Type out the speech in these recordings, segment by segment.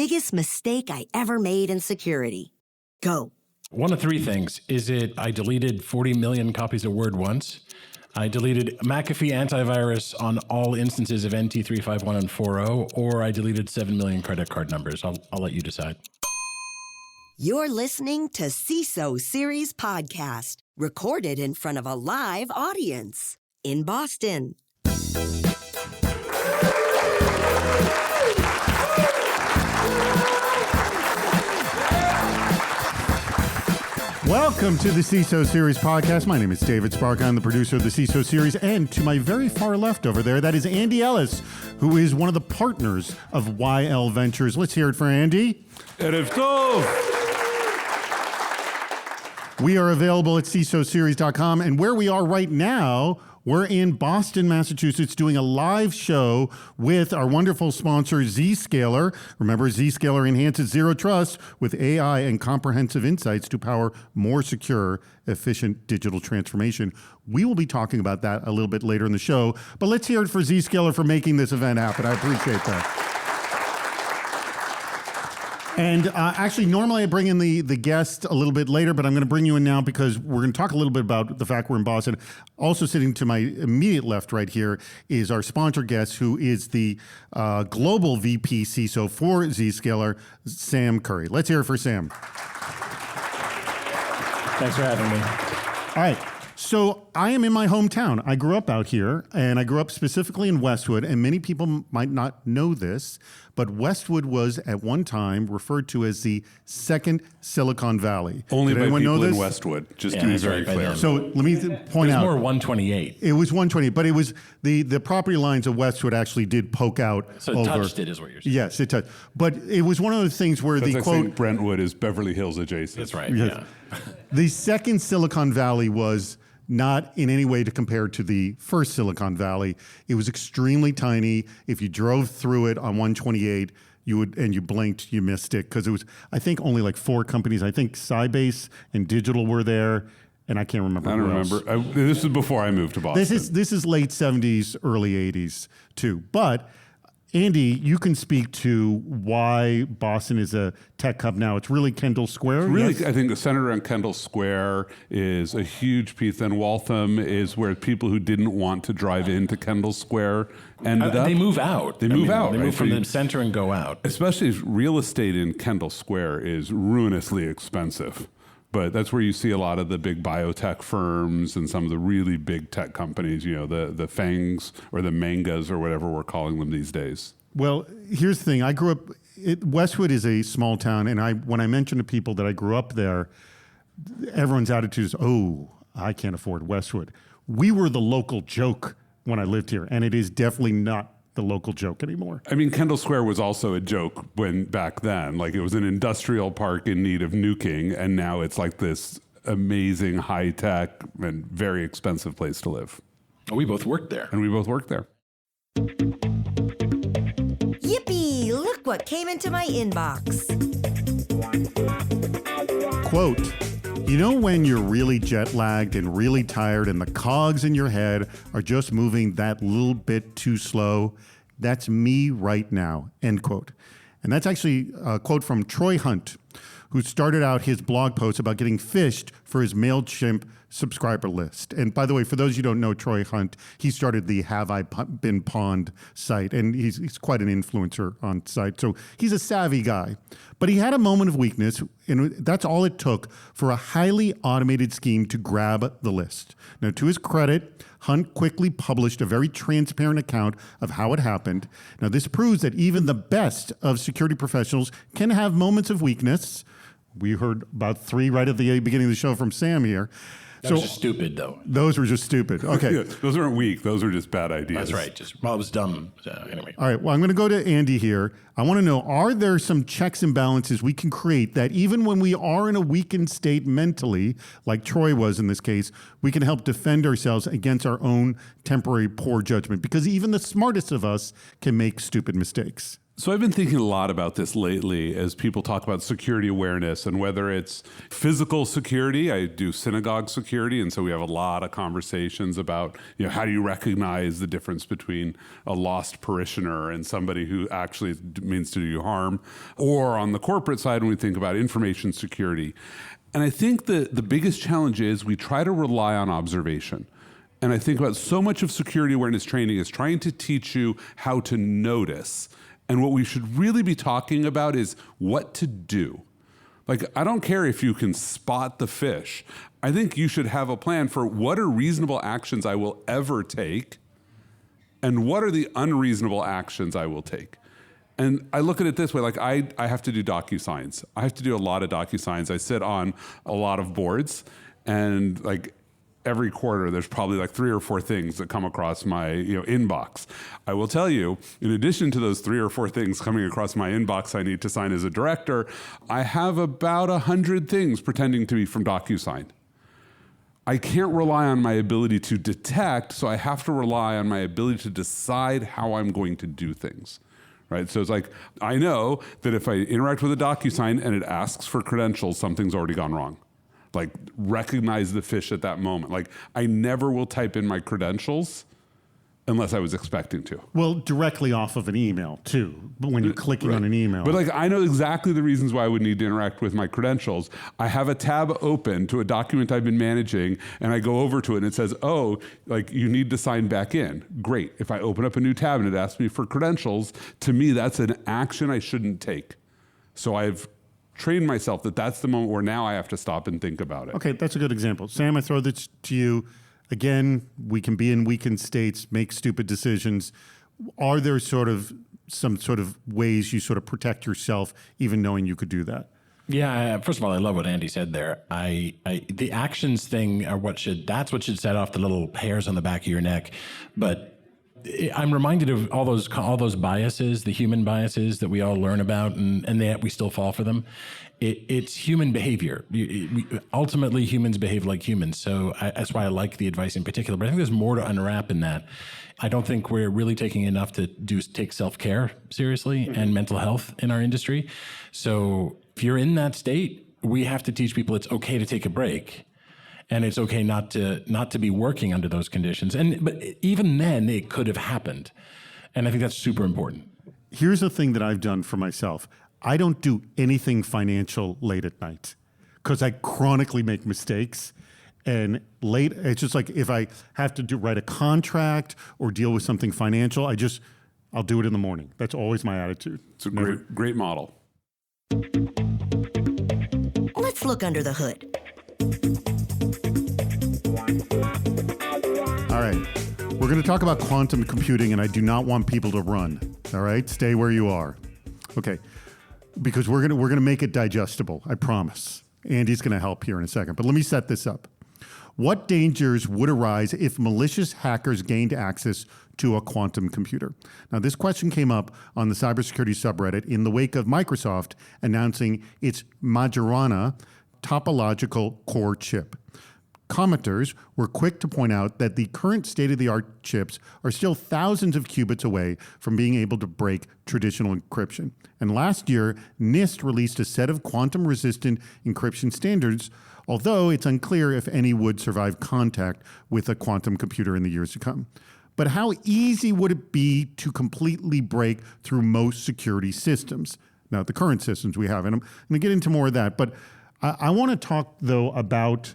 biggest mistake I ever made in security. Go. One of three things. Is it I deleted 40 million copies of Word once? I deleted McAfee antivirus on all instances of NT 351 and 4.0, or I deleted 7 million credit card numbers. I'll let you decide. You're listening to CISO Series Podcast, recorded in front of a live audience in Boston. Welcome to the CISO Series Podcast. My name is David Spark. I'm the producer of the CISO Series. And to my very far left over there, that is Andy Ellis, who is one of the partners of YL Ventures. Let's hear it for Andy. Erev Tov. We are available at CISOseries.com. And where we are right now, we're in Boston, Massachusetts, doing a live show with our wonderful sponsor, Zscaler. Remember, Zscaler enhances zero trust with AI and comprehensive insights to power more secure, efficient digital transformation. We will be talking about that a little bit later in the show, but let's hear it for Zscaler for making this event happen. I appreciate that. And actually, normally I bring in the guest a little bit later, but I'm going to bring you in now because we're going to talk a little bit about the fact we're in Boston. Also sitting to my immediate left right here is our sponsor guest, who is the Global VP CISO for Zscaler, Sam Curry. Let's hear it for Sam. Thanks for having me. All right. So I am in my hometown. I grew up out here, and I grew up specifically in Westwood, and many people might not know this, but Westwood was at one time referred to as the second Silicon Valley. Only Did by anyone know people in this? Westwood, just to be very clear. So let me point It was out. more 128. It was 120, but it was the property lines of Westwood actually did poke out So it over. touched it, is what you're saying. Yes, it touched. But it was one of those things where That's the like quote, saying Brentwood is Beverly Hills adjacent. That's right, Yes. yeah. the second Silicon Valley was not in any way to compare to the first Silicon Valley. It was extremely tiny. If you drove through it on 128, you would, and you blinked, you missed it, because it was, I think, only like four companies. I think Sybase and Digital were there, and I can't remember. I don't remember. This is before I moved to Boston. This is late 70s, early 80s too. But Andy, you can speak to why Boston is a tech hub now. It's really Kendall Square. Really, yes? I think the center around Kendall Square is a huge piece, and Waltham is where people who didn't want to drive into Kendall Square ended up. They move out. They move out. They right? move from the center and go out. Especially as real estate in Kendall Square is ruinously expensive. But that's where you see a lot of the big biotech firms and some of the really big tech companies, you know, the FANGs or the Mangas or whatever we're calling them these days. Well, here's the thing. I grew up, Westwood is a small town, and when I mention to people that I grew up there, everyone's attitude is, oh, I can't afford Westwood. We were the local joke when I lived here, and it is definitely not the local joke anymore. I mean, Kendall Square was also a joke when back then. Like, it was an industrial park in need of nuking, and now it's like this amazing high-tech and very expensive place to live. We both worked there. And we both worked there. Yippee! Look what came into my inbox. Quote, you know when you're really jet lagged and really tired and the cogs in your head are just moving that little bit too slow? That's me right now, end quote. And that's actually a quote from Troy Hunt, who started out his blog post about getting fished for his MailChimp subscriber list. And by the way, for those who don't know Troy Hunt, he started the Have I Been Pawned site, and he's quite an influencer on site. So he's a savvy guy. But he had a moment of weakness, and that's all it took for a highly automated scheme to grab the list. Now, to his credit, Hunt quickly published a very transparent account of how it happened. Now, this proves that even the best of security professionals can have moments of weakness. We heard about 3 right at the beginning of the show from Sam here. That was just stupid, though. Those were just stupid. Okay. Yeah, those aren't weak. Those are just bad ideas. That's right. It was dumb. Anyway. All right. Well, I'm going to go to Andy here. I want to know, are there some checks and balances we can create that even when we are in a weakened state mentally, like Troy was in this case, we can help defend ourselves against our own temporary poor judgment? Because even the smartest of us can make stupid mistakes. So I've been thinking a lot about this lately as people talk about security awareness and whether it's physical security. I do synagogue security, and so we have a lot of conversations about, how do you recognize the difference between a lost parishioner and somebody who actually means to do you harm, or on the corporate side when we think about information security. And I think that the biggest challenge is we try to rely on observation. And I think about so much of security awareness training is trying to teach you how to notice. And what we should really be talking about is what to do. Like, I don't care if you can spot the fish. I think you should have a plan for what are reasonable actions I will ever take and what are the unreasonable actions I will take. And I look at it this way, like I have to do DocuSigns. I have to do a lot of DocuSigns. I sit on a lot of boards, and like every quarter, there's probably like 3 or 4 things that come across my inbox. I will tell you, in addition to those 3 or 4 things coming across my inbox I need to sign as a director, I have about 100 things pretending to be from DocuSign. I can't rely on my ability to detect, so I have to rely on my ability to decide how I'm going to do things. Right? So it's like, I know that if I interact with a DocuSign and it asks for credentials, something's already gone wrong. Like, recognize the fish at that moment. Like, I never will type in my credentials unless I was expecting to. Well, directly off of an email too, but when you're clicking on an email. But like, I know exactly the reasons why I would need to interact with my credentials. I have a tab open to a document I've been managing, and I go over to it and it says, oh, like, you need to sign back in. Great. If I open up a new tab and it asks me for credentials, to me, that's an action I shouldn't take. So I've trained myself that that's the moment where now I have to stop and think about it. Okay, that's a good example. Sam, I throw this to you. Again, we can be in weakened states, make stupid decisions. Are there some sort of ways you sort of protect yourself, even knowing you could do that? Yeah, first of all, I love what Andy said there. The actions thing are that's what should set off the little hairs on the back of your neck. But I'm reminded of all those biases, the human biases that we all learn about, and yet we still fall for them. It's human behavior. Ultimately, humans behave like humans. So that's why I like the advice in particular. But I think there's more to unwrap in that. I don't think we're really taking enough to take self-care seriously and mental health in our industry. So if you're in that state, we have to teach people it's okay to take a break. And it's okay not to be working under those conditions. But even then, it could have happened. And I think that's super important. Here's the thing that I've done for myself. I don't do anything financial late at night because I chronically make mistakes. And it's just like if I have to write a contract or deal with something financial, I'll do it in the morning. That's always my attitude. It's a great model. Let's look under the hood. All right. We're going to talk about quantum computing, and I do not want people to run. All right? Stay where you are. Okay. Because we're going to make it digestible, I promise. Andy's going to help here in a second. But let me set this up. What dangers would arise if malicious hackers gained access to a quantum computer? Now, this question came up on the cybersecurity subreddit in the wake of Microsoft announcing its Majorana topological core chip. Commenters were quick to point out that the current state-of-the-art chips are still thousands of qubits away from being able to break traditional encryption. And last year, NIST released a set of quantum-resistant encryption standards, although it's unclear if any would survive contact with a quantum computer in the years to come. But how easy would it be to completely break through most security systems? Now, the current systems we have, and I'm going to get into more of that, but I want to talk, though, about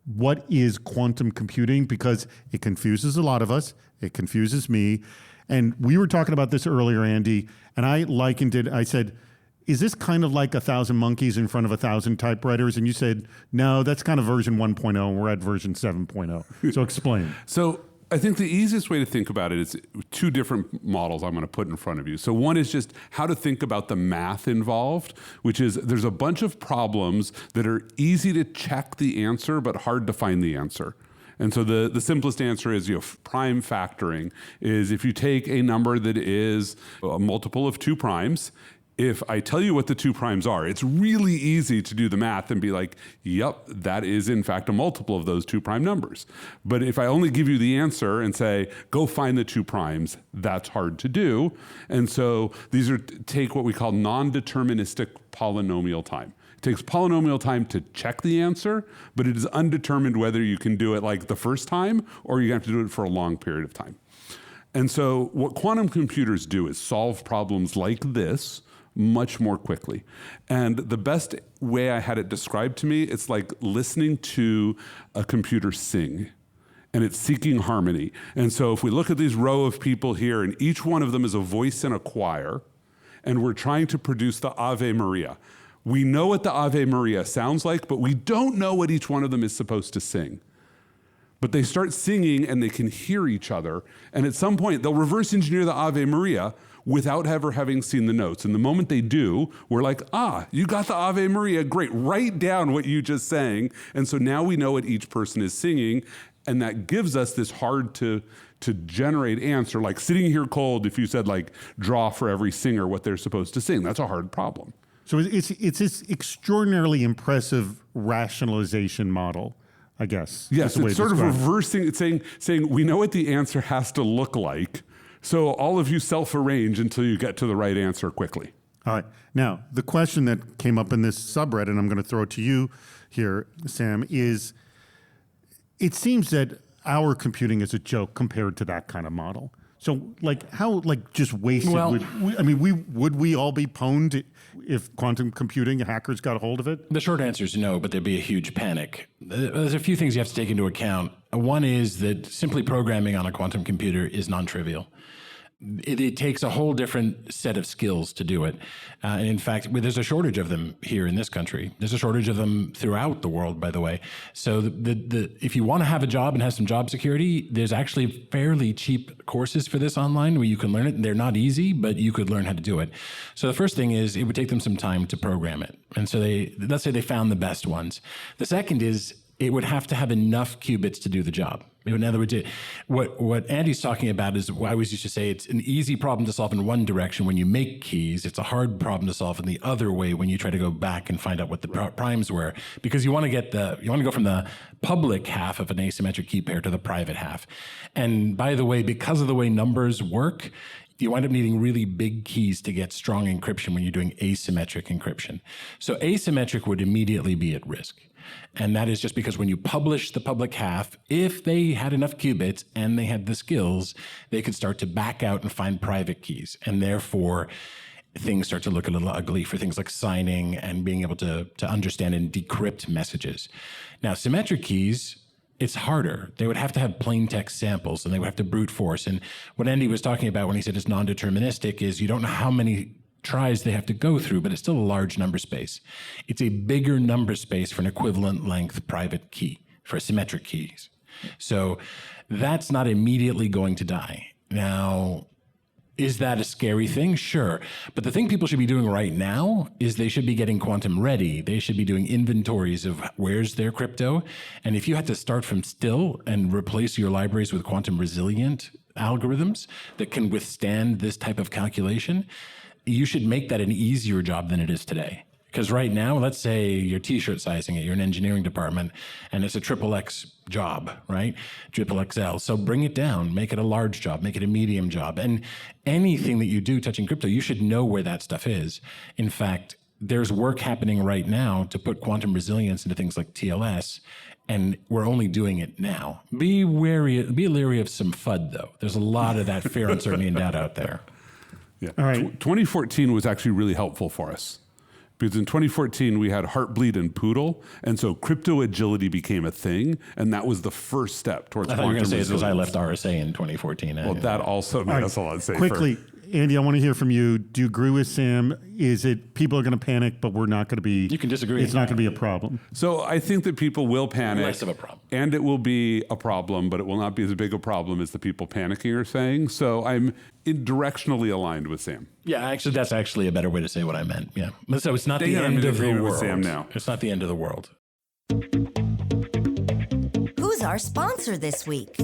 what is quantum computing, because it confuses a lot of us. It confuses me. And we were talking about this earlier, Andy, and I likened it. I said, is this kind of like 1,000 monkeys in front of 1,000 typewriters? And you said, no, that's kind of version 1.0, and we're at version 7.0. So explain. So I think the easiest way to think about it is 2 different models I'm going to put in front of you. So one is just how to think about the math involved, which is there's a bunch of problems that are easy to check the answer, but hard to find the answer. And so the simplest answer is, prime factoring is if you take a number that is a multiple of 2 primes, If I tell you what the 2 primes are, it's really easy to do the math and be like, yep, that is in fact a multiple of those 2 prime numbers. But if I only give you the answer and say, go find the 2 primes, that's hard to do. And so these take what we call non-deterministic polynomial time. It takes polynomial time to check the answer, but it is undetermined whether you can do it like the first time or you have to do it for a long period of time. And so what quantum computers do is solve problems like this much more quickly. And the best way I had it described to me, it's like listening to a computer sing, and it's seeking harmony. And so if we look at these row of people here, and each one of them is a voice in a choir, and we're trying to produce the Ave Maria. We know what the Ave Maria sounds like, but we don't know what each one of them is supposed to sing. But they start singing and they can hear each other. And at some point, they'll reverse engineer the Ave Maria without ever having seen the notes. And the moment they do, we're like, you got the Ave Maria, great, write down what you just sang. And so now we know what each person is singing, and that gives us this hard to generate answer, like sitting here cold, if you said like, draw for every singer what they're supposed to sing, that's a hard problem. So it's this extraordinarily impressive rationalization model, I guess. Yes, it's sort of reversing, it's saying we know what the answer has to look like, so all of you self-arrange until you get to the right answer quickly. All right. Now, the question that came up in this subreddit, and I'm going to throw it to you here, Sam, is it seems that our computing is a joke compared to that kind of model. So, like, how, like, just wasted would we all be pwned if quantum computing hackers got a hold of it? The short answer is no, but there'd be a huge panic. There's a few things you have to take into account. One is that simply programming on a quantum computer is non-trivial. It takes a whole different set of skills to do it. And in fact, there's a shortage of them here in this country. There's a shortage of them throughout the world, by the way. So if you want to have a job and have some job security, there's actually fairly cheap courses for this online where you can learn it. They're not easy, but you could learn how to do it. So the first thing is it would take them some time to program it. And so let's say they found the best ones. The second is it would have to have enough qubits to do the job. In other words, what Andy's talking about is what I always used to say, it's an easy problem to solve in one direction when you make keys. It's a hard problem to solve in the other way when you try to go back and find out what the primes were, because you want to go from the public half of an asymmetric key pair to the private half. And by the way, because of the way numbers work, you wind up needing really big keys to get strong encryption when you're doing asymmetric encryption. So asymmetric would immediately be at risk. And that is just because when you publish the public half, if they had enough qubits and they had the skills, they could start to back out and find private keys. And therefore, things start to look a little ugly for things like signing and being able to understand and decrypt messages. Now, symmetric keys, it's harder. They would have to have plain text samples and they would have to brute force. And what Andy was talking about when he said it's non-deterministic is you don't know how many tries they have to go through, but it's still a large number space. It's a bigger number space for an equivalent length private key, for symmetric keys. So that's not immediately going to die. Now, is that a scary thing? Sure. But the thing people should be doing right now is they should be getting quantum ready. They should be doing inventories of where's their crypto. And if you had to start from still and replace your libraries with quantum resilient algorithms that can withstand this type of calculation, you should make that an easier job than it is today. Because right now, let's say you're t-shirt sizing it, you're an engineering department, and it's a XXX job, right? XXL. So bring it down, make it a large job, make it a medium job. And anything that you do touching crypto, you should know where that stuff is. In fact, there's work happening right now to put quantum resilience into things like TLS, and we're only doing it now. Be leery of some FUD, though. There's a lot of that fear, uncertainty, and doubt out there. Yeah. All right. 2014 was actually really helpful for us because in 2014 we had Heartbleed and Poodle, and so crypto agility became a thing, and that was the first step towards quantum resilience. I thought you were going to say it was I left RSA in 2014. Well, that also made us a lot safer. Quickly, Andy, I want to hear from you. Do you agree with Sam? Is it people are going to panic, but we're not going to be... You can disagree. It's not going to be a problem. So I think that people will panic. Less of a problem. And it will be a problem, but it will not be as big a problem as the people panicking are saying. So I'm directionally aligned with Sam. Yeah, actually, that's actually a better way to say what I meant. Yeah. So it's not the I'm end in of the agreement with world. Sam now. It's not the end of the world. Who's our sponsor this week?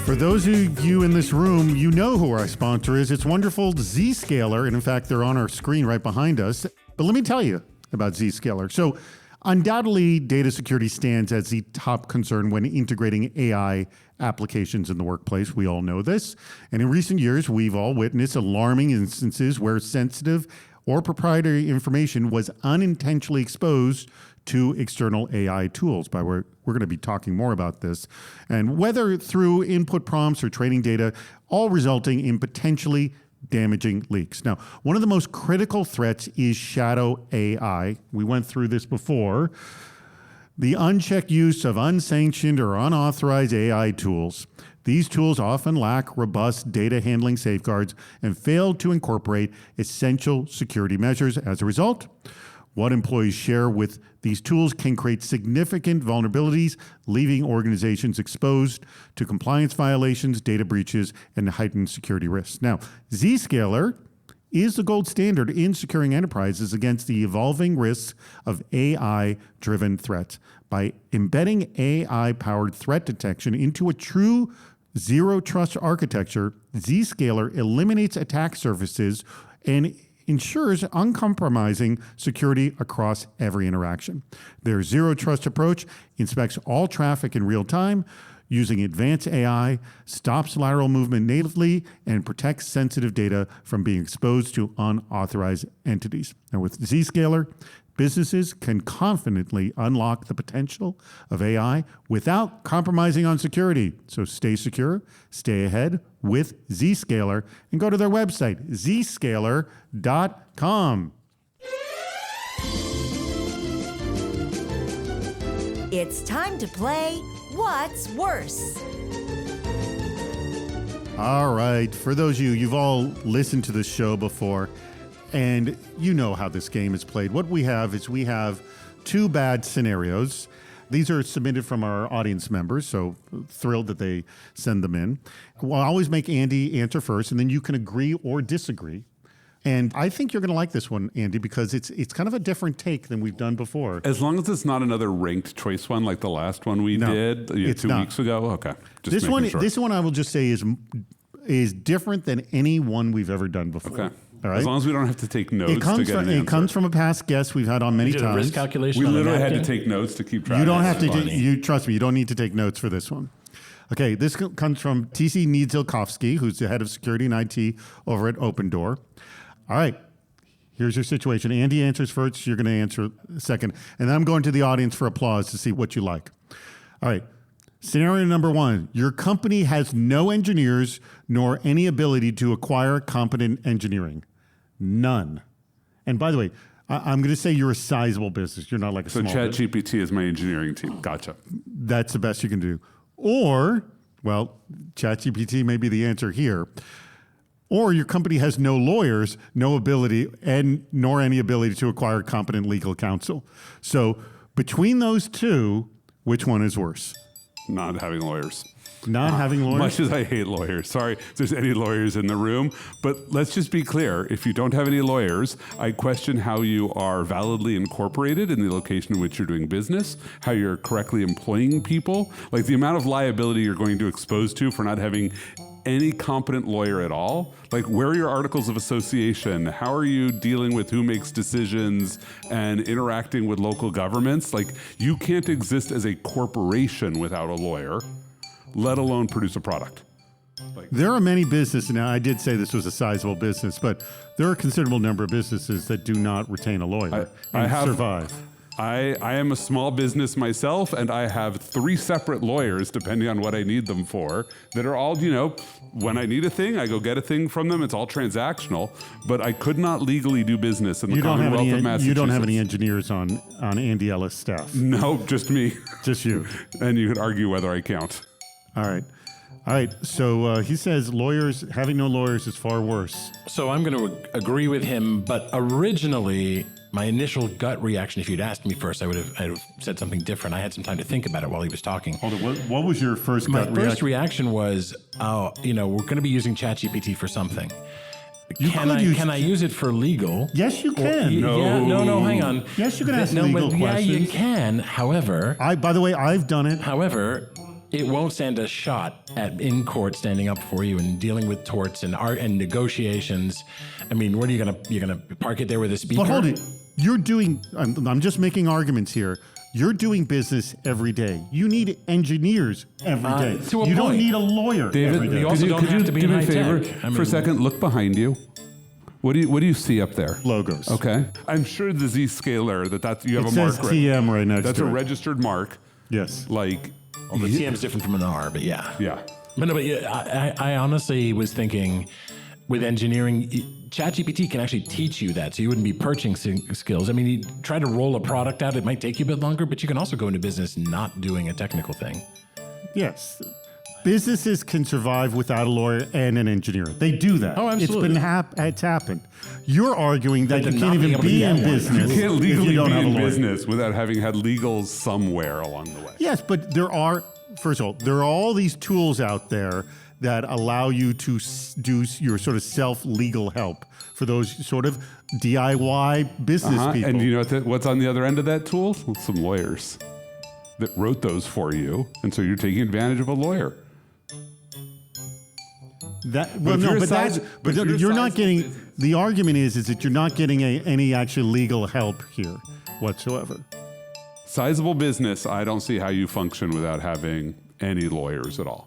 For For those of you in this room, you know who our sponsor is. It's wonderful Zscaler, and in fact, they're on our screen right behind us. But let me tell you about Zscaler. So undoubtedly, data security stands as the top concern when integrating AI applications in the workplace. We all know this. And in recent years, we've all witnessed alarming instances where sensitive or proprietary information was unintentionally exposed to external AI tools. We're going to be talking more about this. And whether through input prompts or training data, all resulting in potentially damaging leaks. Now, one of the most critical threats is shadow AI. We went through this before. The unchecked use of unsanctioned or unauthorized AI tools. These tools often lack robust data handling safeguards and fail to incorporate essential security measures. As a result, what employees share with these tools can create significant vulnerabilities, leaving organizations exposed to compliance violations, data breaches, and heightened security risks. Now, Zscaler is the gold standard in securing enterprises against the evolving risks of AI-driven threats. By embedding AI-powered threat detection into a true zero-trust architecture, Zscaler eliminates attack surfaces and ensures uncompromising security across every interaction. Their zero-trust approach inspects all traffic in real time, using advanced AI, stops lateral movement natively, and protects sensitive data from being exposed to unauthorized entities. Now, with Zscaler, businesses can confidently unlock the potential of AI without compromising on security. So stay secure, stay ahead with Zscaler, and go to their website, zscaler.com. It's time to play What's Worse? All right. For those of you, you've all listened to this show before, and you know how this game is played. What we have is we have two bad scenarios. These are submitted from our audience members, so thrilled that they send them in. We'll always make Andy answer first, and then you can agree or disagree. And I think you're going to like this one, Andy, because it's kind of a different take than we've done before. As long as it's not another ranked choice one like the last one we did 2 weeks ago. Okay. This one I will just say is different than any one we've ever done before. Okay. All right? As long as we don't have to take notes It comes from a past guest we've had on many times. Risk calculation. We literally had to take notes to keep track. You don't have to. You trust me. You don't need to take notes for this one. Okay, this comes from TC Niedzilkowski, who's the head of security and IT over at Open Door. All right, here's your situation. Andy answers first. You're going to answer second. And then I'm going to the audience for applause to see what you like. All right, scenario number one. Your company has no engineers nor any ability to acquire competent engineering. None. And by the way, I'm going to say you're a sizable business. You're not like a small business. So ChatGPT is my engineering team. Gotcha. That's the best you can do. Or, well, ChatGPT may be the answer here. Or your company has no lawyers, no ability, nor any ability to acquire competent legal counsel. So between those two, which one is worse? Not having lawyers. Not having lawyers? Much as I hate lawyers. Sorry if there's any lawyers in the room. But let's just be clear. If you don't have any lawyers, I question how you are validly incorporated in the location in which you're doing business, how you're correctly employing people, like the amount of liability you're going to expose to for not having any competent lawyer at all. Like, where are your articles of association? How are you dealing with who makes decisions and interacting with local governments? Like, you can't exist as a corporation without a lawyer, let alone produce a product. There are many businesses, now I did say this was a sizable business, but there are a considerable number of businesses that do not retain a lawyer and survive. I am a small business myself, and I have 3 separate lawyers, depending on what I need them for, that are all, when I need a thing, I go get a thing from them. It's all transactional, but I could not legally do business in the Commonwealth of Massachusetts. You don't have any engineers on Andy Ellis' staff? No, just me. Just you. And you could argue whether I count. All right. So he says having no lawyers is far worse. So I'm going to agree with him, but originally my initial gut reaction, if you'd asked me first, I would have said something different. I had some time to think about it while he was talking. Hold on, what was your first gut reaction? My first reaction was, we're going to be using ChatGPT for something. Can I use it for legal? Yes, you can. No, hang on. Yes, you can ask legal questions. Yeah, you can. However, by the way, I've done it. However, it won't stand a shot at in court standing up for you and dealing with torts and art and negotiations. I mean, what are you gonna park it there with a speaker? But hold it. You're doing, I'm just making arguments here. You're doing business every day. You need engineers every day. To a you don't point. need a lawyer David, every day. you also don't have to be do me a high favor tech. for a second? Look behind you. What do you see up there? Logos. Okay. I'm sure the Zscaler that you have It a mark says TM right next That's to a it. registered mark. Yes. Like, Well, the TM is different from an R, but yeah. yeah. But no, but I honestly was thinking with engineering, ChatGPT can actually teach you that, so you wouldn't be purchasing skills. I mean, you try to roll a product out, it might take you a bit longer, but you can also go into business not doing a technical thing. Yes. Businesses can survive without a lawyer and an engineer. They do that. Oh, absolutely. It's happened. You're arguing that But you to can't not be even able to be get in one. business You can't if legally you don't be have a in lawyer. business without having had legals somewhere along the way. Yes, but first of all, there are all these tools out there that allow you to do your sort of self-legal help for those sort of DIY business people. And you know what's on the other end of that tool? Well, some lawyers that wrote those for you, and so you're taking advantage of a lawyer. You're not getting. The argument is that you're not getting any actual legal help here whatsoever. Sizable business, I don't see how you function without having any lawyers at all.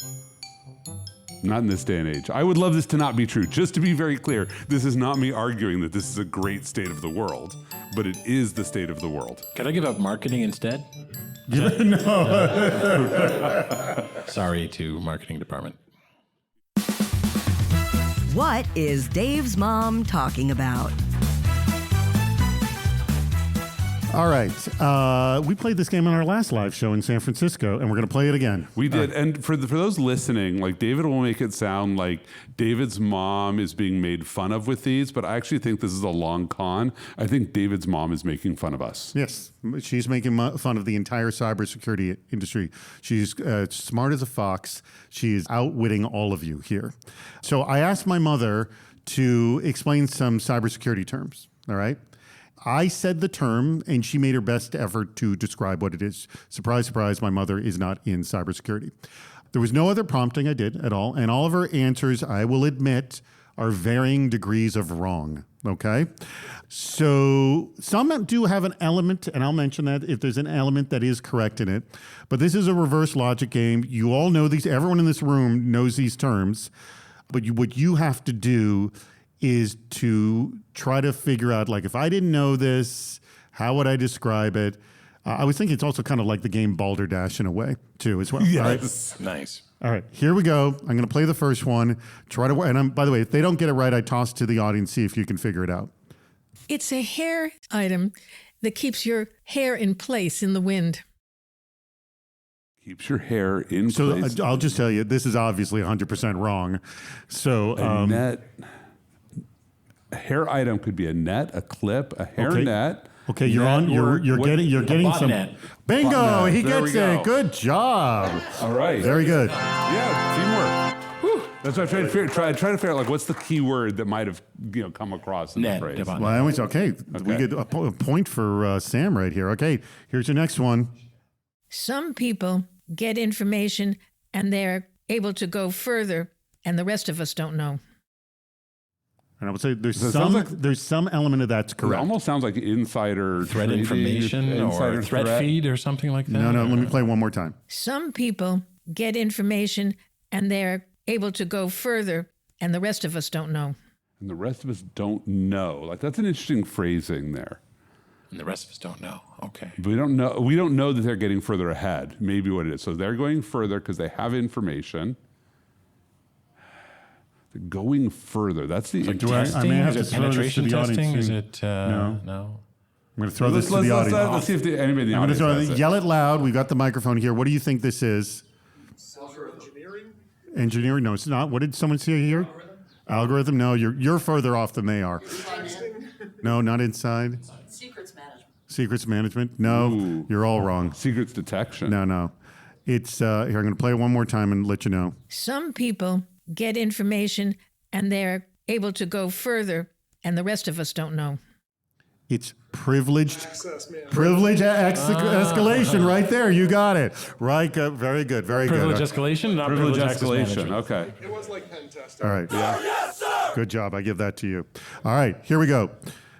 Not in this day and age. I would love this to not be true. Just to be very clear, this is not me arguing that this is a great state of the world, but it is the state of the world. Could I give up marketing instead? No. Sorry to marketing department. What is Dave's mom talking about? All right. We played this game on our last live show in San Francisco, and we're going to play it again. We did. And for those listening, like David will make it sound like David's mom is being made fun of with these, but I actually think this is a long con. I think David's mom is making fun of us. Yes. She's making fun of the entire cybersecurity industry. She's smart as a fox. She is outwitting all of you here. So I asked my mother to explain some cybersecurity terms. All right. I said the term, and she made her best effort to describe what it is. Surprise, surprise, my mother is not in cybersecurity. There was no other prompting I did at all, and all of her answers, I will admit, are varying degrees of wrong, okay? So some do have an element, and I'll mention that if there's an element that is correct in it, but this is a reverse logic game. You all know these, everyone in this room knows these terms, but what you have to do is to try to figure out, like, if I didn't know this, how would I describe it? I was thinking it's also kind of like the game Balderdash in a way, too, as well. Yes. Right? Nice. All right, here we go. I'm going to play the first one. By the way, if they don't get it right, I toss to the audience, see if you can figure it out. It's a hair item that keeps your hair in place in the wind. Keeps your hair in So place. I'll just tell you, this is obviously 100% wrong. So A net. A hair item could be a net, a clip, a hair net. Okay, you're getting some. Net. Bingo! Botnet. He There we gets it. go. Good job. All right. Very good. Yeah, teamwork. Whew. That's what I tried to figure out, like, what's the key word that might have come across in Net. the phrase. Botnet. Well, I always okay. We get a point for Sam right here. Okay, here's your next one. Some people get information and they're able to go further, and the rest of us don't know. And I would say there's So it some sounds like- element of that's It correct. almost sounds like insider Threat trading, information insider or threat feed or something like that? No, let me play one more time. Some people get information and they're able to go further, and the rest of us don't know. And the rest of us don't know. Like, that's an interesting phrasing there. And the rest of us don't know. Okay. But we don't know that they're getting further ahead. Maybe what it is. So they're going further because they have information. They're going further. That's the Do I may have to Is it throw this to penetration the audience. testing? Is too. it No. no? I'm going to throw this to the audience. Let's see if anybody in the I'm going audience to has it. yell it loud. We've got the microphone here. What do you think this is? Engineering? No, it's not. What did someone say here? Algorithm? No, you're further off than they are. No, not inside. Secrets management? No, Ooh. you're all wrong. Secrets detection. No. It's here. I'm going to play it one more time and let you know. Some people get information and they're able to go further, and the rest of us don't know. It's privileged Access, man. escalation right there. You got it. Right. Very good. Very Privilege good. escalation, not Privilege privilege access escalation. management. Okay. It was like pen testing. All right. Yes, sir. Good job. I give that to you. All right. Here we go.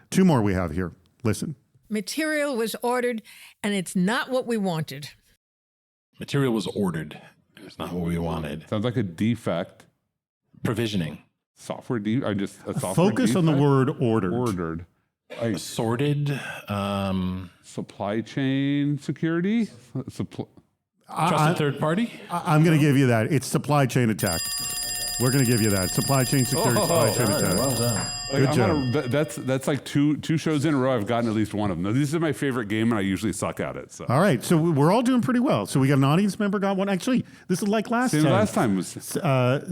2 more we have here. Listen. Material was ordered, and it's not what we wanted. Material was ordered. It's not what we wanted. Sounds like a defect. Provisioning. Software a software Focus on the defect? word ordered. Ordered. Like Sorted. supply chain security? Trusted third party. I'm going to give you that. It's supply chain attack. We're going to give you that. Supply chain security, supply chain attack. Well done. Good job. That's like two shows in a row. I've gotten at least one of them. Now, this is my favorite game, and I usually suck at it. So. All right. So we're all doing pretty well. So we got an audience member got one. Actually, this is like last Same time. last time was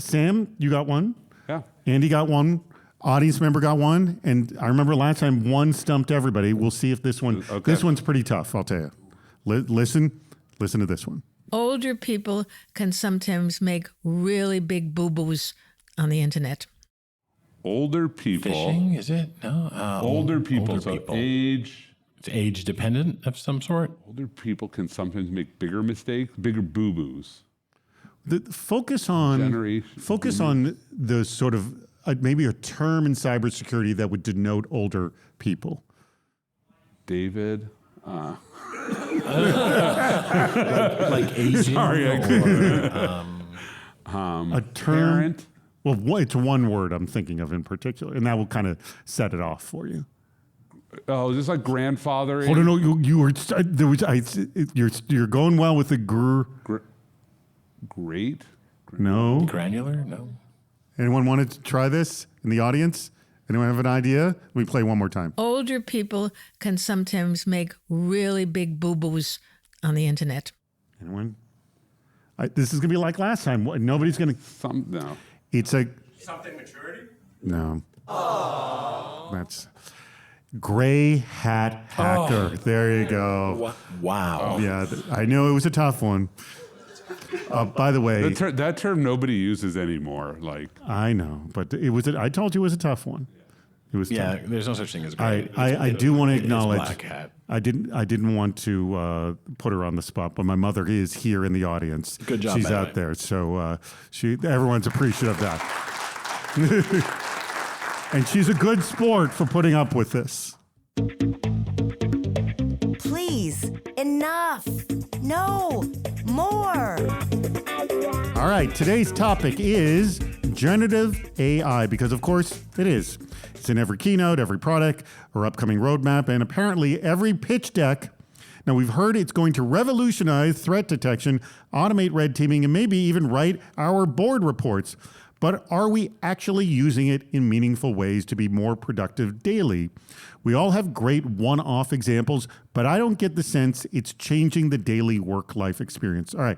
Sam, you got one. yeah. Andy got one. Audience member got one. And I remember last time one stumped everybody. We'll see if this one. Okay. This one's pretty tough, I'll tell you. Listen to this one. Older people can sometimes make really big boo-boos on the internet. Older people. Fishing, is it? No. Older people. Older So people. age. It's age dependent of some sort. Older people can sometimes make bigger mistakes, bigger boo-boos. Focus on Generation. the sort of maybe a term in cybersecurity that would denote older people. David. Like aging. Sorry, I A term. Parent. Well, it's one word I'm thinking of in particular, and that will kind of set it off for you. Oh, just like grandfather. Hold on, no, you were there was you're going well with the Great. No. Granular? No. Anyone wanted to try this in the audience? Anyone have an idea? Let me play one more time. Older people can sometimes make really big boo-boos on the internet. Anyone? This is gonna be like last time. Nobody's gonna. No. It's a Something maturity? no. That's gray hat hacker. There you go. Wow. Yeah, I know it was a tough one. By the way, That term nobody uses anymore. Like I know, but it was. I told you it was a tough one. It was. Yeah, tough. there's no such thing as gray. I do want to It's acknowledge. black hat. I didn't want to put her on the spot, but my mother is here in the audience. Good job, She's by the out way. there, so everyone's appreciative of that. And she's a good sport for putting up with this. Please, enough. No, more. All right, today's topic is generative AI, because of course it is. It's in every keynote, every product, or upcoming roadmap, and apparently every pitch deck. Now, we've heard it's going to revolutionize threat detection, automate red teaming, and maybe even write our board reports. But are we actually using it in meaningful ways to be more productive daily? We all have great one-off examples, but I don't get the sense it's changing the daily work-life experience. All right,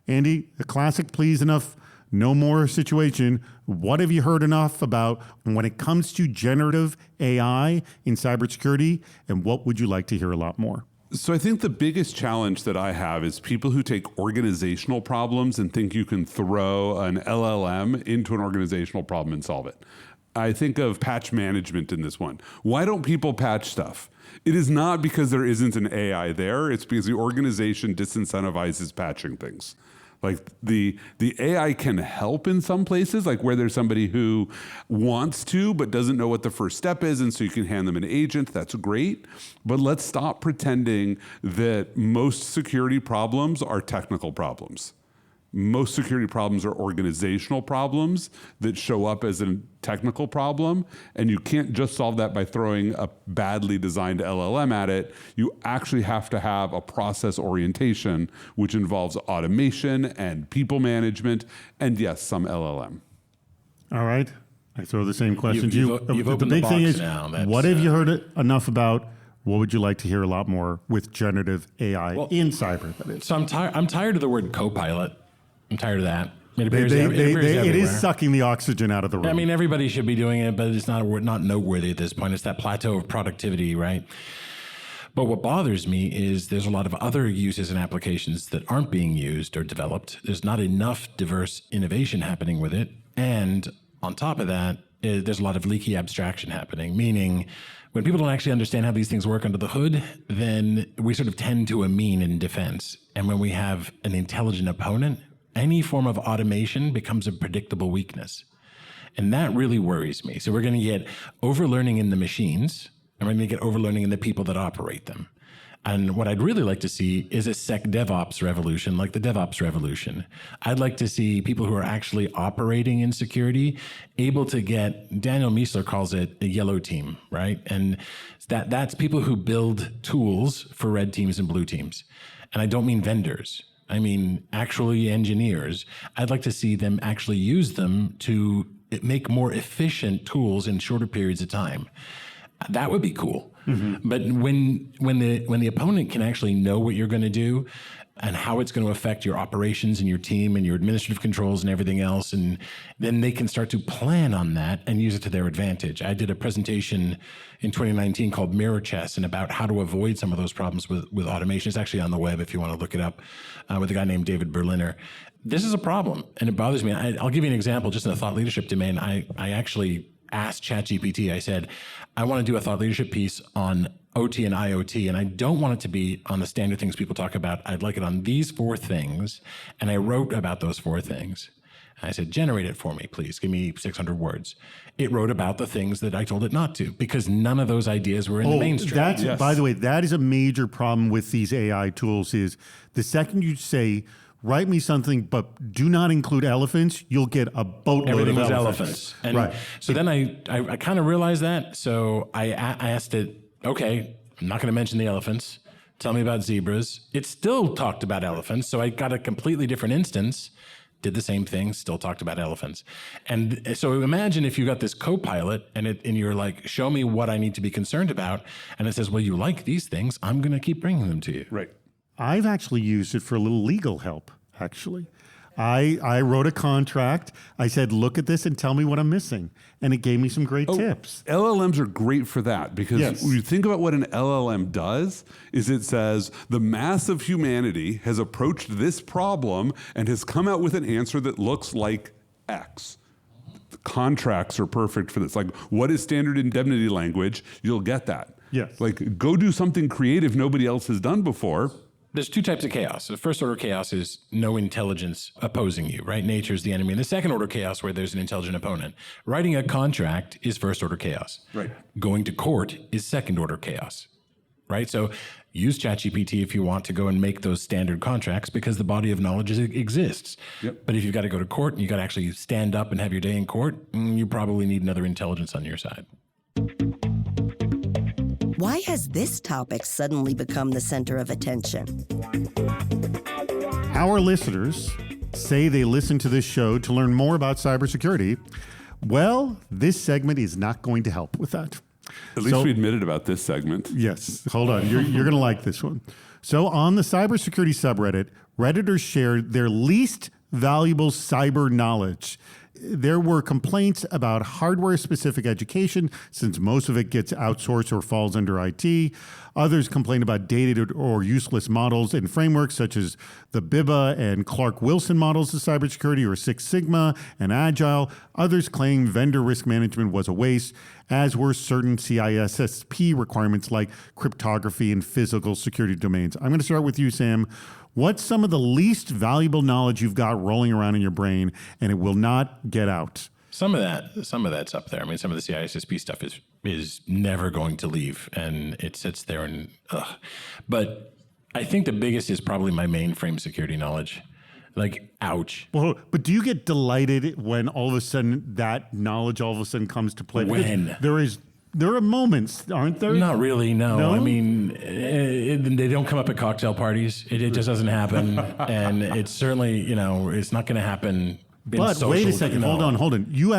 Andy, the classic please enough, no more situation. What have you heard enough about when it comes to generative AI in cybersecurity, and what would you like to hear a lot more? So I think the biggest challenge that I have is people who take organizational problems and think you can throw an LLM into an organizational problem and solve it. I think of patch management in this one. Why don't people patch stuff? It is not because there isn't an AI there. It's because the organization disincentivizes patching things. Like the AI can help in some places, like where there's somebody who wants to but doesn't know what the first step is, and so you can hand them an agent. That's great. But let's stop pretending that most security problems are technical problems. Most security problems are organizational problems that show up as a technical problem, and you can't just solve that by throwing a badly designed LLM at it. You actually have to have a process orientation, which involves automation and people management, and yes, some LLM. All right. I throw the same question to you. You've opened the big the thing box is, now. That's, what have you heard enough about? What would you like to hear a lot more with generative AI in cyber? That is. So I'm tired of the word co-pilot. I'm tired of that. It appears, It everywhere. is sucking the oxygen out of the room. I mean, everybody should be doing it, but it's not noteworthy at this point. It's that plateau of productivity, right? But what bothers me is there's a lot of other uses and applications that aren't being used or developed. There's not enough diverse innovation happening with it. And on top of that, there's a lot of leaky abstraction happening, meaning when people don't actually understand how these things work under the hood, then we sort of tend to a mean in defense. And when we have an intelligent opponent, any form of automation becomes a predictable weakness. And that really worries me. So we're going to get overlearning in the machines, and we're going to get overlearning in the people that operate them. And what I'd really like to see is a SecDevOps revolution, like the DevOps revolution. I'd like to see people who are actually operating in security able to get, Daniel Miessler calls it a yellow team, right? And that's people who build tools for red teams and blue teams. And I don't mean vendors. I mean actually engineers. I'd like to see them actually use them to make more efficient tools in shorter periods of time. That would be cool. Mm-hmm. But when the opponent can actually know what you're going to do and how it's going to affect your operations and your team and your administrative controls and everything else, and then they can start to plan on that and use it to their advantage. I did a presentation in 2019 called Mirror Chess and about how to avoid some of those problems with automation. It's actually on the web if you want to look it up, with a guy named David Berliner. This is a problem, and it bothers me. I'll give you an example just in the thought leadership domain. I actually asked ChatGPT, I said, I want to do a thought leadership piece on OT and IoT, and I don't want it to be on the standard things people talk about. I'd like it on these 4 things, and I wrote about those 4 things. And I said, generate it for me, please. Give me 600 words. It wrote about the things that I told it not to, because none of those ideas were in the mainstream. Yes. By the way, that is a major problem with these AI tools is the second you say, write me something, but do not include elephants, you'll get a boatload Everything of was elephants. And right. So then I kind of realized that. So I asked it, okay, I'm not going to mention the elephants. Tell me about zebras. It still talked about elephants. So I got a completely different instance, did the same thing, still talked about elephants. And so imagine if you got this co-pilot and you're like, show me what I need to be concerned about. And it says, well, you like these things. I'm going to keep bringing them to you. Right. I've actually used it for a little legal help, actually. I wrote a contract. I said, look at this and tell me what I'm missing. And it gave me some great tips. LLMs are great for that because when you think about what an LLM does is it says the mass of humanity has approached this problem and has come out with an answer that looks like X. Contracts are perfect for this. Like, what is standard indemnity language? You'll get that. Yes. Like, go do something creative nobody else has done before. There's 2 types of chaos. The first order chaos is no intelligence opposing you, right? Nature is the enemy. And the second order chaos where there's an intelligent opponent. Writing a contract is first order chaos. Right. Going to court is second order chaos, right? So use ChatGPT if you want to go and make those standard contracts because the body of knowledge exists. Yep. But if you've got to go to court and you've got to actually stand up and have your day in court, you probably need another intelligence on your side. Why has this topic suddenly become the center of attention? Our listeners say they listen to this show to learn more about cybersecurity. Well, this segment is not going to help with that. At least we admitted about this segment. Yes. Hold on. You're going to like this one. So on the cybersecurity subreddit, Redditors shared their least valuable cyber knowledge. There were complaints about hardware-specific education, since most of it gets outsourced or falls under IT. Others complain about dated or useless models and frameworks, such as the BIBA and Clark-Wilson models of cybersecurity, or Six Sigma and Agile. Others claim vendor risk management was a waste, as were certain CISSP requirements like cryptography and physical security domains. I'm going to start with you, Sam. What's some of the least valuable knowledge you've got rolling around in your brain and it will not get out? Some of that's up there. I mean, some of the CISSP stuff is never going to leave, and it sits there and But I think the biggest is probably my mainframe security knowledge. Like, ouch. Well, but do you get delighted when all of a sudden that knowledge all of a sudden comes to play? When? There are moments, aren't there? Not really, no. No? I mean, they don't come up at cocktail parties. It just doesn't happen. And it's certainly, it's not going to happen. But wait a second, hold on. You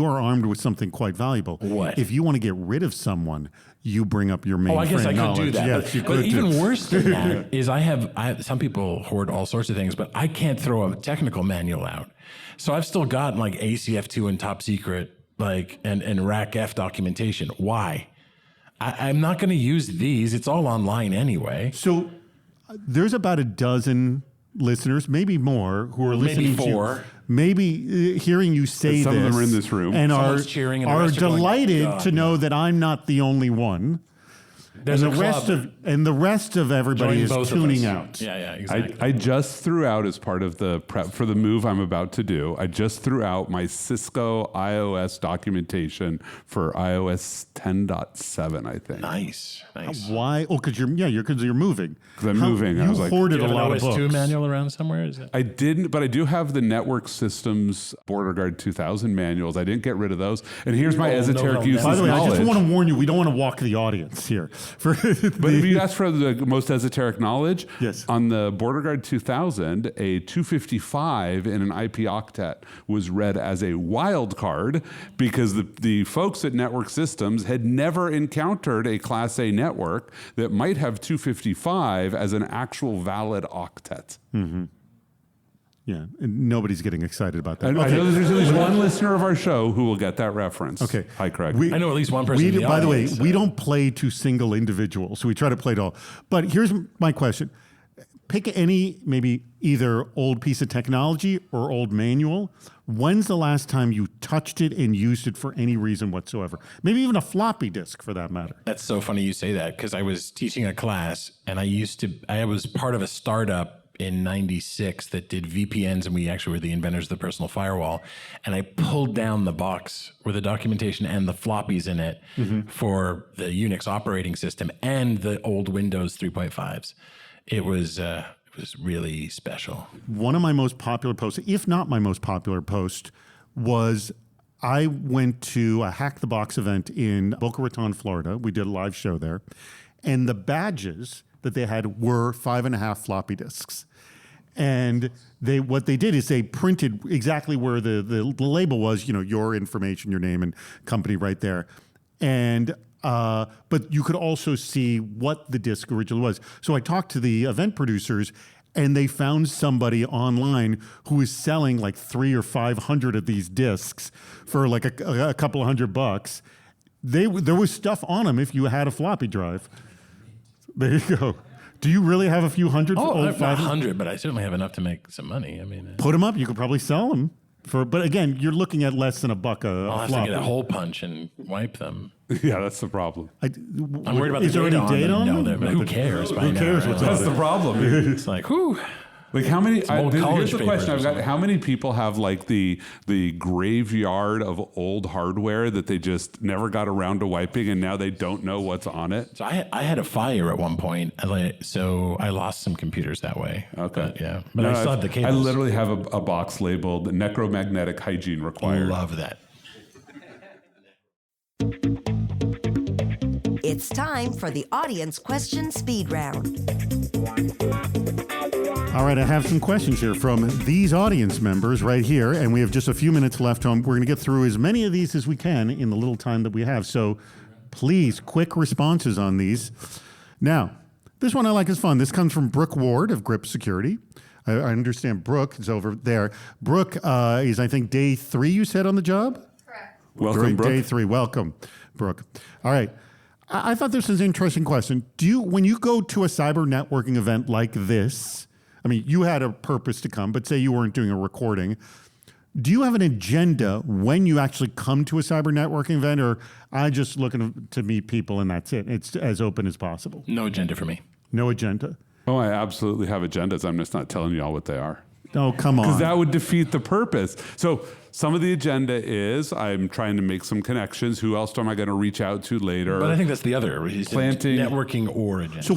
are armed with something quite valuable. What? If you want to get rid of someone, you bring up your mainframe I guess I knowledge. could do that. Yes, but even worse than that is I have some people hoard all sorts of things, but I can't throw a technical manual out. So I've still got like ACF2 and top secret, and RAC-F documentation. Why? I'm not going to use these. It's all online anyway. So there's about a dozen listeners, maybe more, who are listening maybe 4. maybe hearing you say some this, of them are in this room. and Someone's cheering and the are rest are going, delighted "God, to know that I'm not the only one. There's and a club. the rest of everybody Join is both of tuning us. out. Yeah, exactly. I just threw out, as part of the prep for the move I'm about to do, I just threw out my Cisco iOS documentation for iOS 10.7, I think. Nice. Why? Oh, because you're moving. Because I'm moving. You I was like, hoarded Do you a have lot an of OS 2 books. manual around somewhere? Is it? I didn't, but I do have the Network Systems BorderGuard 2000 manuals. I didn't get rid of those. And here's my esoteric useless By the way, knowledge. I just want to warn you, we don't want to walk the audience here. But if you ask for the most esoteric knowledge, Yes. on the BorderGuard 2000, a 255 in an IP octet was read as a wildcard because the folks at Network Systems had never encountered a Class A network that might have 255 as an actual valid octet. Yeah, and nobody's getting excited about that. And I know that there's at least one listener of our show who will get that reference. Okay. Hi, Craig. I know at least one person in the By the way, audience, we don't play to single individuals. We try to play to all. But here's my question. Pick any, maybe either old piece of technology or old manual. When's the last time you touched it and used it for any reason whatsoever? Maybe even a floppy disk for that matter. That's so funny you say that because I was teaching a class and I was part of a startup in 96 that did VPNs, and we actually were the inventors of the personal firewall. And I pulled down the box with the documentation and the floppies in it for the Unix operating system and the old Windows 3.5s. It was really special. One of my most popular posts, if not my most popular post, was I went to a Hack the Box event in Boca Raton, Florida. We did a live show there. And the badges that they had were 5.5 floppy disks. And what they did is they printed exactly where the label was, your information, your name and company right there. And but you could also see what the disc originally was. So I talked to the event producers, and they found somebody online who was selling like 300 or 500 of these discs for like a couple of $100. There was stuff on them if you had a floppy drive. There you go. Do you really have a few hundred? Oh, old not 500? 100, but I certainly have enough to make some money. I mean, Put them up. You could probably sell them but again, you're looking at less than $1 I'll have floppy. to get a hole punch and wipe them. Yeah, that's the problem. I'm worried about is the there data any data on them. them? No, but who cares? By Who now, cares really? what's on That's the problem. It's like, whew. Like how many? old Here's college the papers question or I've got: something. how many people have like the graveyard of old hardware that they just never got around to wiping, and now they don't know what's on it? So I had a fire at one point, so I lost some computers that way. Okay, But I still have the cables. I literally have a box labeled "necromagnetic hygiene required." love that. It's time for the audience question speed round. All right, I have some questions here from these audience members right here, and we have just a few minutes left. We're going to get through as many of these as we can in the little time that we have. So please, quick responses on these. Now, this one I like is fun. This comes from Brooke Ward of Grip Security. I understand Brooke is over there. Brooke is, I think, day 3, you said, on the job? Correct. Welcome, Brooke. Day 3. Welcome, Brooke. All right. I thought this was an interesting question. When you go to a cyber networking event like this, I mean, you had a purpose to come, but say you weren't doing a recording. Do you have an agenda when you actually come to a cyber networking event, or I just looking to meet people and that's it? It's as open as possible. No agenda for me. No agenda. Oh, I absolutely have agendas. I'm just not telling you all what they are. Oh, come Because on. that would defeat the purpose. So some of the agenda is I'm trying to make some connections. Who else am I going to reach out to later? But I think that's the other. Planting- Networking or agenda. So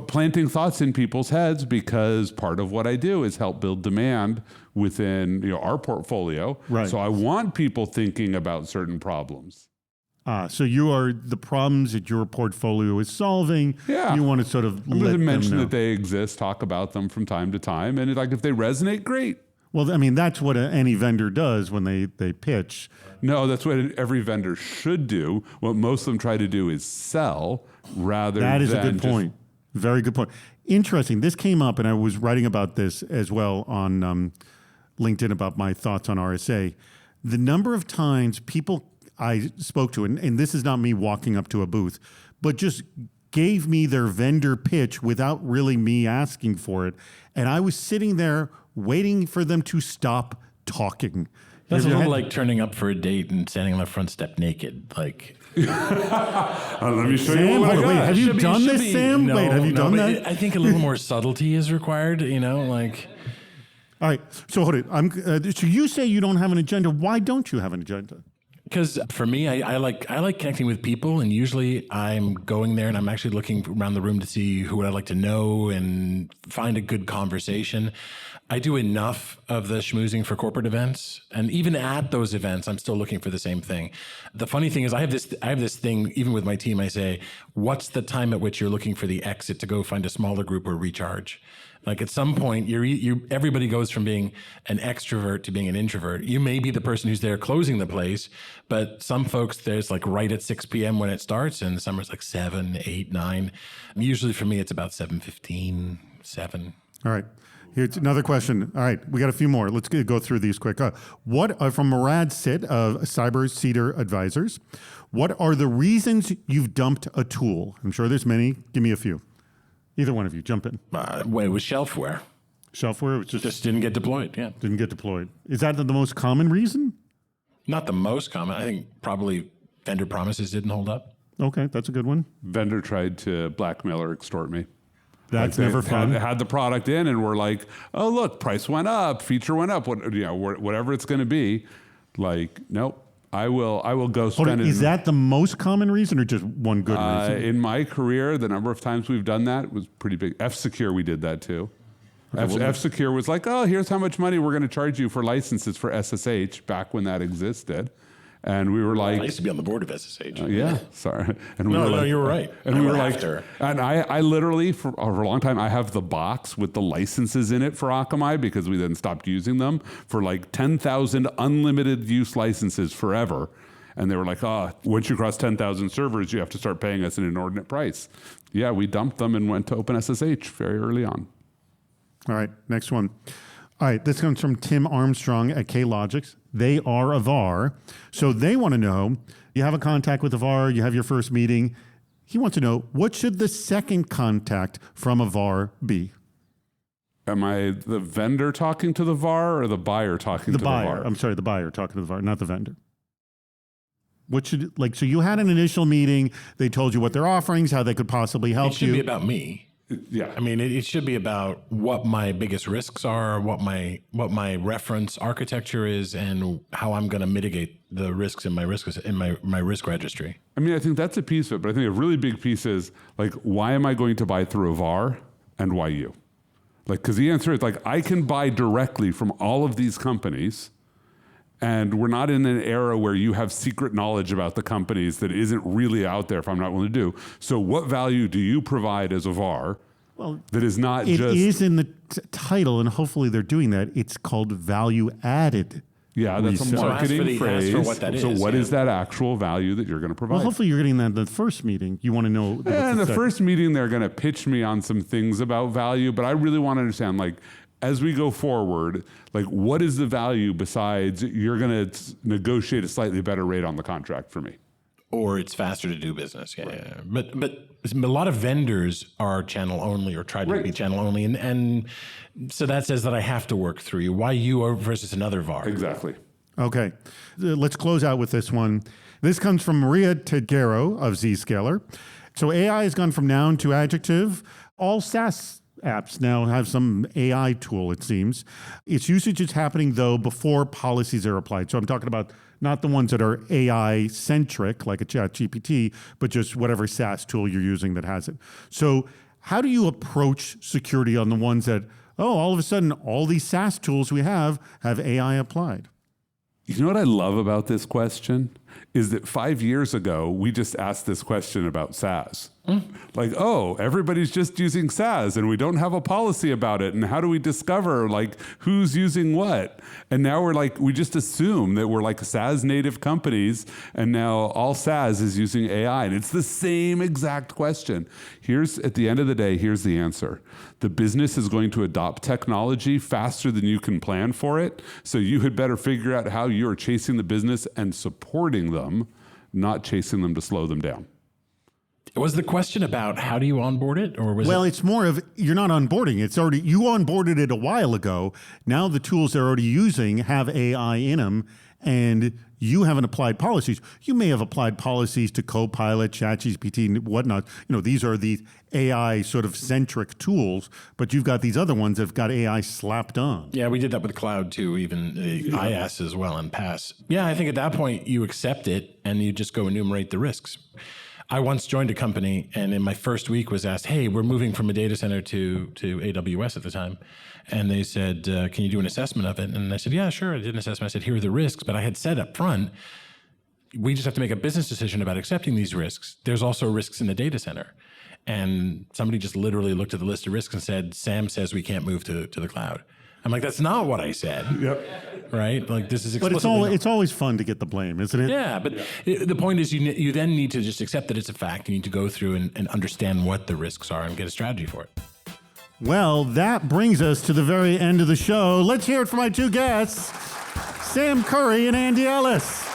planting thoughts in people's heads, because part of what I do is help build demand within our portfolio. Right. So I want people thinking about certain problems. So you are the problems that your portfolio is solving. Yeah. You want to sort of I'm let going to them mention know. that they exist, talk about them from time to time, and if they resonate, great. Well, I mean, that's what any vendor does when they pitch. No, that's what every vendor should do. What most of them try to do is sell rather than That is a good just- point. Very good point. Interesting. This came up, and I was writing about this as well on LinkedIn about my thoughts on RSA. The number of times people I spoke to, and this is not me walking up to a booth, but just gave me their vendor pitch without really me asking for it. And I was sitting there waiting for them to stop talking. That's a Have you little had- like turning up for a date and standing on the front step naked. Like, Let me show you Sam, what I wait, got. have you Should be- done should this, be- Sam? No, Wait, have you no, done but that? I think a little more subtlety is required, like. All right. So hold it. So you say you don't have an agenda. Why don't you have an agenda? Because for me, I like connecting with people, and usually I'm going there and I'm actually looking around the room to see who I'd like to know and find a good conversation. I do enough of the schmoozing for corporate events, and even at those events, I'm still looking for the same thing. The funny thing is, I have this thing even with my team. I say, "What's the time at which you're looking for the exit to go find a smaller group or recharge?" Like at some point, everybody goes from being an extrovert to being an introvert. You may be the person who's there closing the place, but some folks, there's like right at 6 p.m. when it starts, and some is like 7, 8, 9. Usually for me, it's about 7:15, 7. All right. Here's another question. All right, we got a few more. Let's go through these quick. From Murad Sit of Cyber Cedar Advisors, what are the reasons you've dumped a tool? I'm sure there's many. Give me a few. Either one of you, jump in. It was shelfware. Shelfware was Just didn't get deployed. Yeah, didn't get deployed. Is that the most common reason? not the most common. I think probably vendor promises didn't hold up. Okay, that's a good one. Vendor tried to blackmail or extort me. That's They never fun. Had the product in, and we're like, "Oh, look, price went up, feature went up, whatever it's going to be." Like, nope, I will go Hold spend on, it. is that the most common reason or just one good reason? In my career, the number of times we've done that was pretty big. F-Secure, we did that too. F-Secure was like, "Oh, here's how much money we're going to charge you for licenses for SSH," back when that existed. And we were I like, used to be on the board of SSH. yeah, sorry. And we No, were no, like, you were right. And I we were went like, after. and I literally for a long time I have the box with the licenses in it for Akamai, because we then stopped using them, for like 10,000 unlimited use licenses forever. And they were like, once you cross 10,000 servers, you have to start paying us an inordinate price. Yeah, we dumped them and went to OpenSSH very early on. All right, next one. All right, this comes from Tim Armstrong at K-Logics. They are a VAR. So they want to know, you have a contact with a VAR, you have your first meeting. He wants to know, what should the second contact from a VAR be? Am I the vendor talking to the VAR or the buyer talking to the VAR? I'm sorry, the buyer talking to the VAR, not the vendor. What should, so you had an initial meeting, they told you what their offerings, how they could possibly help It should you. be about me. Yeah. I mean, it should be about what my biggest risks are, what my reference architecture is, and how I'm going to mitigate the risks in my risk registry. I mean, I think that's a piece of it, but I think a really big piece is like, why am I going to buy through a VAR, and why you? Like, because the answer is like, I can buy directly from all of these companies, and we're not in an era where you have secret knowledge about the companies that isn't really out there if I'm not willing to do. So what value do you provide as a VAR that is not It just... is in the title, and hopefully they're doing that. It's called value added. Yeah, that's a resell. marketing phrase. ask for what that So is, what yeah. is that actual value that you're going to provide? Well, hopefully you're getting that in the first meeting. You want to know. In the first meeting, they're going to pitch me on some things about value, but I really want to understand, like, as we go forward, like, what is the value besides you're going to negotiate a slightly better rate on the contract for me? Or it's faster to do business. Yeah, yeah. But a lot of vendors are channel only or try to be channel only. And so that says that I have to work through you. Why you versus another VAR? Exactly. Okay, let's close out with this one. This comes from Maria Tegero of Zscaler. So AI has gone from noun to adjective. All SaaS apps now have some AI tool, it seems. Its usage is happening, though, before policies are applied. So I'm talking about not the ones that are AI-centric, like a ChatGPT, but just whatever SaaS tool you're using that has it. So how do you approach security on the ones that, all of a sudden, all these SaaS tools we have AI applied? You know what I love about this question is that 5 years ago, we just asked this question about SaaS. Like, everybody's just using SaaS and we don't have a policy about it. And how do we discover like who's using what? And now we're like, we just assume that we're like SaaS native companies and now all SaaS is using AI. And it's the same exact question. At the end of the day, here's the answer. The business is going to adopt technology faster than you can plan for it. So you had better figure out how you're chasing the business and supporting them, not chasing them to slow them down. Was the question about how do you onboard it, or was Well, it? it's more of you're not onboarding. It's already, you onboarded it a while ago. Now the tools they're already using have AI in them, and you haven't applied policies. You may have applied policies to Copilot, ChatGPT, and whatnot. These are the AI sort of centric tools, but you've got these other ones that have got AI slapped on. Yeah, we did that with cloud too, even IaaS as well, and PaaS. Yeah, I think at that point you accept it and you just go enumerate the risks. I once joined a company and in my first week was asked, hey, we're moving from a data center to AWS at the time. And they said, can you do an assessment of it? And I said, yeah, sure. I did an assessment. I said, here are the risks. But I had said up front, we just have to make a business decision about accepting these risks. There's also risks in the data center. And somebody just literally looked at the list of risks and said, Sam says we can't move to the cloud. I'm like, that's not what I said. Yep. Right? Like, this is explicitly. But it's always fun to get the blame, isn't it? Yeah, but the point is you then need to just accept that it's a fact. You need to go through and understand what the risks are and get a strategy for it. Well, that brings us to the very end of the show. Let's hear it for my two guests, Sam Curry and Andy Ellis.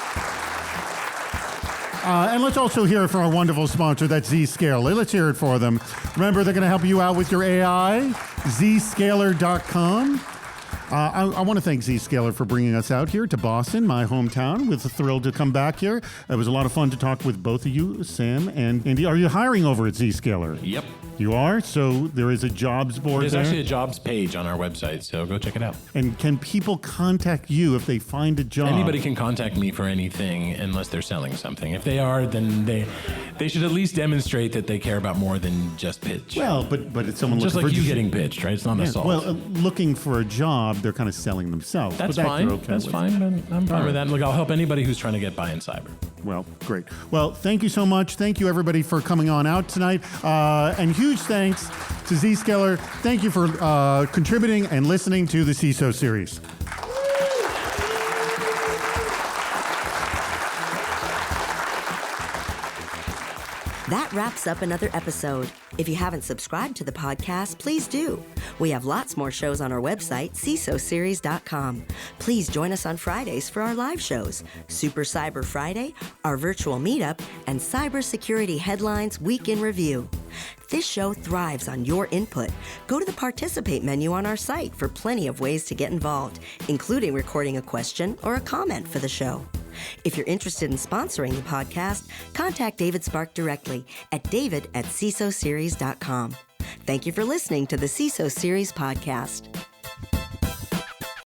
And let's also hear it from our wonderful sponsor, that's Zscaler. Let's hear it for them. Remember, they're going to help you out with your AI, zscaler.com. I want to thank Zscaler for bringing us out here to Boston, my hometown. We're thrilled to come back here. It was a lot of fun to talk with both of you, Sam and Andy. Are you hiring over at Zscaler? Yep. You are? So there is a jobs board There's there? actually a jobs page on our website, so go check it out. And can people contact you if they find a job? Anybody can contact me for anything unless they're selling something. If they are, then they should at least demonstrate that they care about more than just pitch. Well, but it's someone just looking like for you getting pitched, right? It's not an assault. Well, looking for a job, they're kind of selling themselves. That's but that fine. you're okay That's with. fine. I'm fine with that. Look, I'll help anybody who's trying to get by in cyber. Well, great. Well, thank you so much. Thank you, everybody, for coming on out tonight. And huge thanks to Zscaler. Thank you for contributing and listening to the CISO series. That wraps up another episode. If you haven't subscribed to the podcast, please do. We have lots more shows on our website, CISOseries.com. Please join us on Fridays for our live shows, Super Cyber Friday, our virtual meetup, and Cybersecurity Headlines Week in Review. This show thrives on your input. Go to the Participate menu on our site for plenty of ways to get involved, including recording a question or a comment for the show. If you're interested in sponsoring the podcast, contact David Spark directly at david@cisoseries.com. Thank you for listening to the CISO Series podcast.